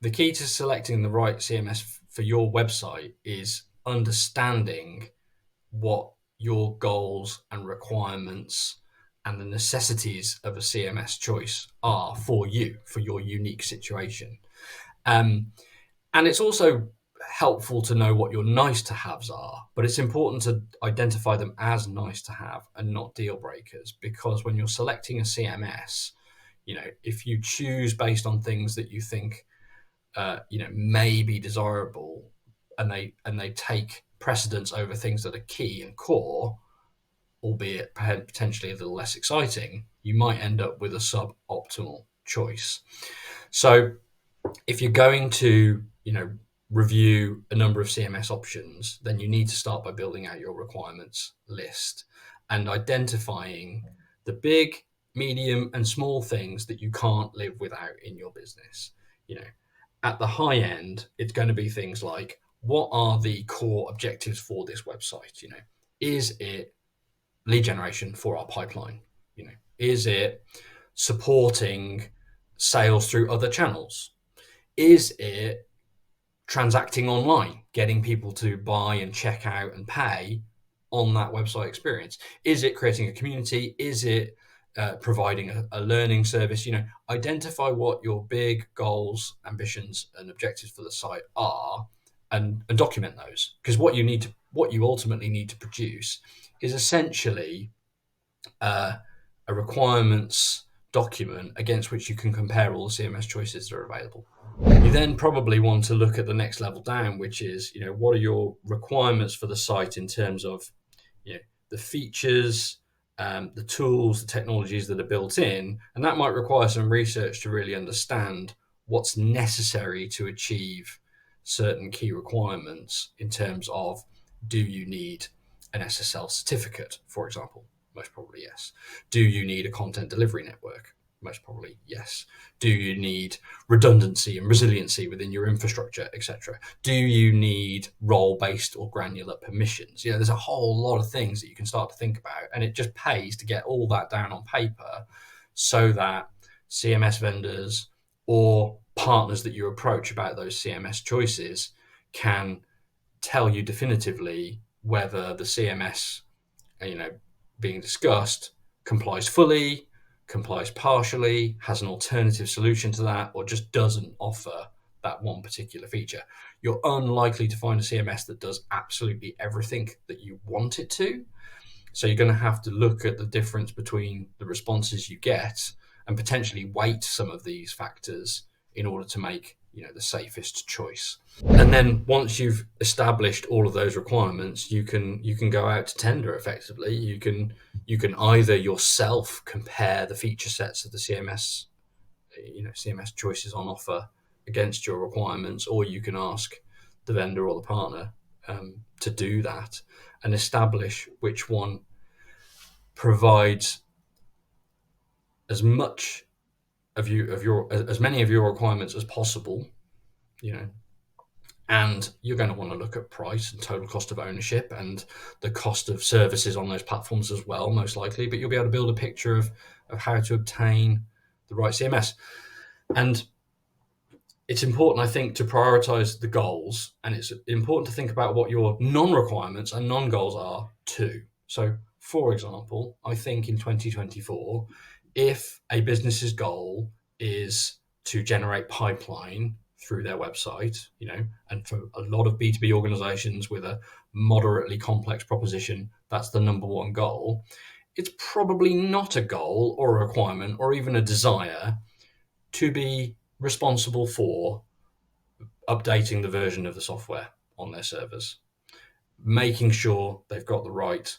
the key to selecting the right CMS for your website is understanding what your goals and requirements and the necessities of a CMS choice are for you, for your unique situation. Um, and it's also helpful to know what your nice to haves are, but it's important to identify them as nice to have and not deal breakers, because when you're selecting a CMS, if you choose based on things that you think may be desirable, and they take precedence over things that are key and core, albeit potentially a little less exciting, you might end up with a suboptimal choice. So if you're going to, review a number of CMS options, then you need to start by building out your requirements list and identifying the big, medium, and small things that you can't live without in your business. At the high end, it's going to be things like, what are the core objectives for this website? Is it lead generation for our pipeline? Is it supporting sales through other channels? Is it transacting online, getting people to buy and check out and pay on that website experience? Is it creating a community? Is it providing a learning service? Identify what your big goals, ambitions, and objectives for the site are, and document those. Because what you ultimately need to produce is essentially a requirements document against which you can compare all the CMS choices that are available. You then probably want to look at the next level down, which is, what are your requirements for the site in terms of, the features, the tools, the technologies that are built in, and that might require some research to really understand what's necessary to achieve certain key requirements in terms of, do you need an SSL certificate, for example? Most probably yes. Do you need a content delivery network? Most probably yes. Do you need redundancy and resiliency within your infrastructure, etc.? Do you need role-based or granular permissions? There's a whole lot of things that you can start to think about, and it just pays to get all that down on paper so that CMS vendors or partners that you approach about those CMS choices can tell you definitively whether the CMS, being discussed, complies fully, complies partially, has an alternative solution to that, or just doesn't offer that one particular feature. You're unlikely to find a CMS that does absolutely everything that you want it to. So you're going to have to look at the difference between the responses you get and potentially weight some of these factors in order to make, the safest choice. And then once you've established all of those requirements, you can go out to tender effectively. You can either yourself compare the feature sets of the CMS choices on offer against your requirements, or you can ask the vendor or the partner to do that and establish which one provides as much of as many of your requirements as possible, and you're going to want to look at price and total cost of ownership and the cost of services on those platforms as well, most likely, but you'll be able to build a picture of how to obtain the right CMS. And it's important, I think, to prioritize the goals, and it's important to think about what your non-requirements and non-goals are too. So, for example, I think in 2024, if a business's goal is to generate pipeline through their website, and for a lot of B2B organizations with a moderately complex proposition, that's the number one goal. It's probably not a goal or a requirement or even a desire to be responsible for updating the version of the software on their servers, making sure they've got the right,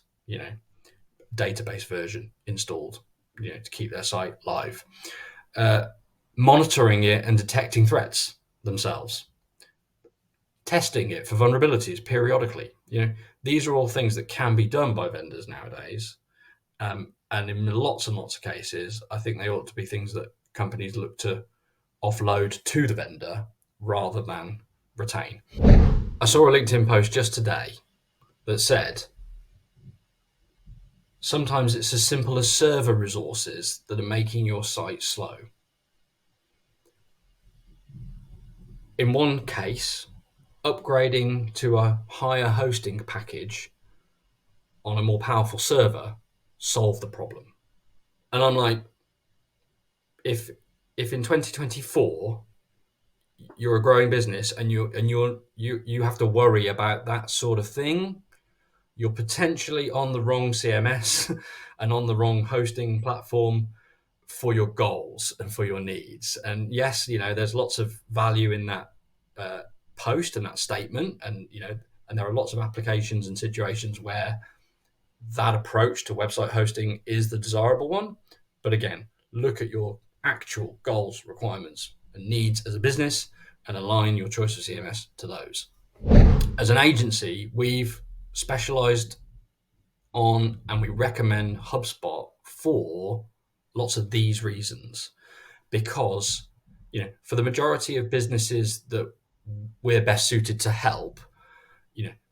database version installed, to keep their site live, monitoring it and detecting threats themselves, testing it for vulnerabilities periodically. These are all things that can be done by vendors nowadays. And in lots and lots of cases, I think they ought to be things that companies look to offload to the vendor rather than retain. I saw a LinkedIn post just today that said, sometimes it's as simple as server resources that are making your site slow. in one case, upgrading to a higher hosting package on a more powerful server solved the problem. And I'm like, if in 2024 you're a growing business and you have to worry about that sort of thing, you're potentially on the wrong CMS and on the wrong hosting platform for your goals and for your needs. And yes, there's lots of value in that post and that statement, and and there are lots of applications and situations where that approach to website hosting is the desirable one. But again, look at your actual goals, requirements, and needs as a business and align your choice of CMS to those. As an agency, we've specialized on and we recommend HubSpot for lots of these reasons, because for the majority of businesses that we're best suited to help,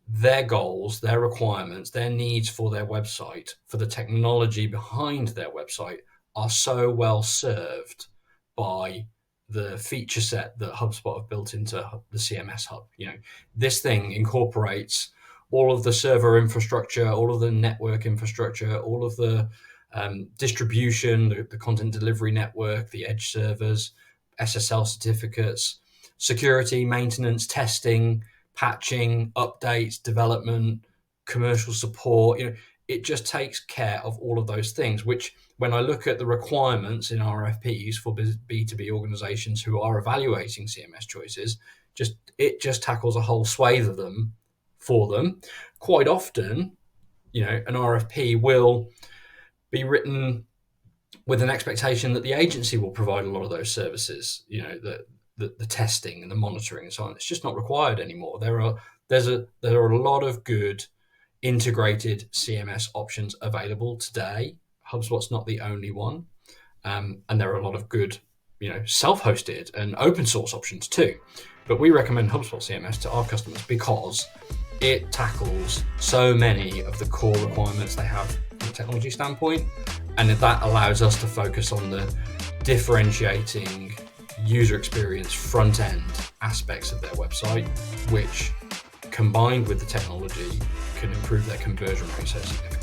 their goals, their requirements, their needs for their website, for the technology behind their website are so well served by the feature set that HubSpot have built into the CMS Hub. This thing incorporates all of the server infrastructure, all of the network infrastructure, all of the distribution, the content delivery network, the edge servers, SSL certificates, security, maintenance, testing, patching, updates, development, commercial support. It just takes care of all of those things, which when I look at the requirements in RFPs for B2B organizations who are evaluating CMS choices, it just tackles a whole swathe of them for them. Quite often, an RFP will be written with an expectation that the agency will provide a lot of those services, the testing and the monitoring and so on. It's just not required anymore. There are a lot of good integrated CMS options available today. HubSpot's not the only one, and there are a lot of good, self-hosted and open source options too. But we recommend HubSpot CMS to our customers because it tackles so many of the core requirements they have from a technology standpoint, and that allows us to focus on the differentiating user experience front-end aspects of their website, which combined with the technology can improve their conversion rate so significantly.